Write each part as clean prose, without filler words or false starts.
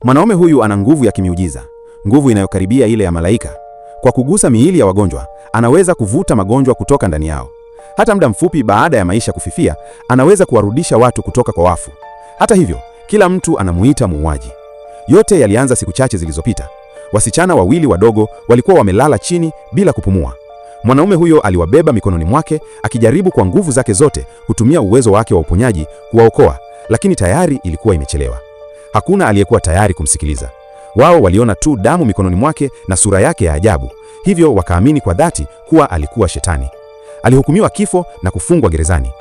Mwanaume huyu ana nguvu ya kimiujiza, nguvu inayokaribia ile ya malaika. Kwa kugusa miili ya wagonjwa, anaweza kuvuta magonjwa kutoka ndani yao. Hata muda mfupi baada ya maisha kufifia, anaweza kuwarudisha watu kutoka kwa wafu. Hata hivyo, kila mtu anamuita muuaji. Yote yalianza siku chache zilizopita. Wasichana wawili wadogo walikuwa wamelala chini bila kupumua. Mwanaume huyo aliwabeba mikononi mwake, akijaribu kwa nguvu zake zote kutumia uwezo wake wa uponyaji kuwaokoa, lakini tayari ilikuwa imechelewa. Hakuna aliyekuwa tayari kumsikiliza. Wao waliona tu damu mikononi mwake na sura yake ya ajabu, hivyo wakaamini kwa dhati kuwa alikuwa shetani. Alihukumiwa kifo na kufungwa gerezani.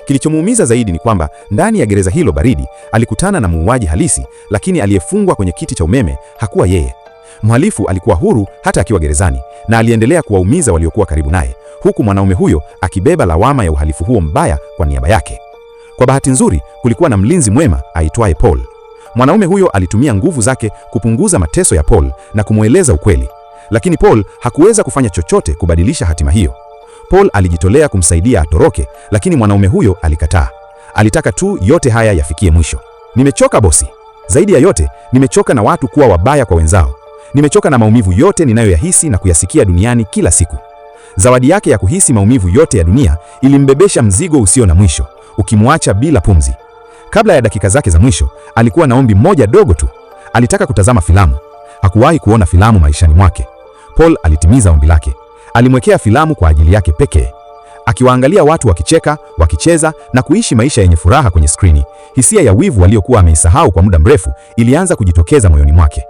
Kilichomuumiza zaidi ni kwamba ndani ya gereza hilo baridi alikutana na muuaji halisi, lakini aliyefungwa kwenye kiti cha umeme hakuwa yeye. Mhalifu alikuwa huru hata akiwa gerezani, na aliendelea kuwaumiza waliokuwa karibu naye, huku mwanaume huyo akibeba lawama ya uhalifu huo mbaya kwa niaba yake. Kwa bahati nzuri, kulikuwa na mlinzi mwema aitwaye Paul. Mwanaume huyo alitumia nguvu zake kupunguza mateso ya Paul na kumweleza ukweli, lakini Paul hakuweza kufanya chochote kubadilisha hatima hiyo. Paul alijitolea kumsaidia atoroke, lakini mwanaume huyo alikataa. Alitaka tu yote haya yafikie mwisho. Nimechoka bosi. Zaidi ya yote, nimechoka na watu kuwa wabaya kwa wenzao. Nimechoka na maumivu yote ninayoyahisi na kuyasikia duniani kila siku. Zawadi yake ya kuhisi maumivu yote ya dunia ilimbebesha mzigo usio na mwisho, ukimwacha bila pumzi. Kabla ya dakika zake za mwisho, alikuwa na ombi moja dogo tu. Alitaka kutazama filamu. Hakuwahi kuona filamu maishani mwake. Paul alitimiza ombi lake. Alimwekea filamu kwa ajili yake pekee. Akiwaangalia watu wakicheka, wakicheza na kuishi maisha yenye furaha kwenye skrini, hisia ya wivu aliyokuwa ameisahau kwa muda mrefu ilianza kujitokeza moyoni mwake.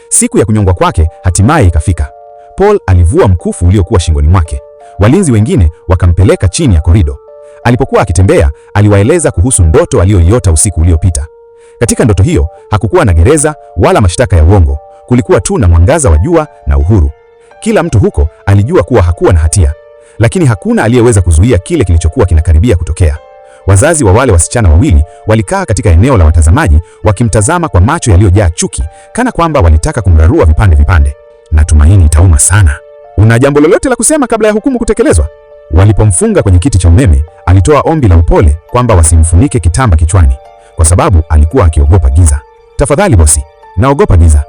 Siku ya kunyongwa kwake hatimaye ikafika. Paul alivua mkufu uliokuwa shingoni mwake. Walinzi wengine wakampeleka chini ya korido. Alipokuwa akitembea, aliwaeleza kuhusu ndoto aliyoiota usiku uliopita. Katika ndoto hiyo, hakukuwa na gereza wala mashtaka ya uongo. Kulikuwa tu na mwangaza wa jua na uhuru. Kila mtu huko alijua kuwa hakuwa na hatia, lakini hakuna aliyeweza kuzuia kile kilichokuwa kinakaribia kutokea. Wazazi wa wale wasichana wawili walikaa katika eneo la watazamaji, wakimtazama kwa macho yaliyojaa chuki, kana kwamba walitaka kumrarua vipande vipande. Natumaini itauma sana. Una jambo lolote la kusema kabla ya hukumu kutekelezwa? Walipomfunga kwenye kiti cha umeme, alitoa ombi la upole kwamba wasimfunike kitamba kichwani, kwa sababu alikuwa akiogopa giza. Tafadhali bosi, naogopa giza.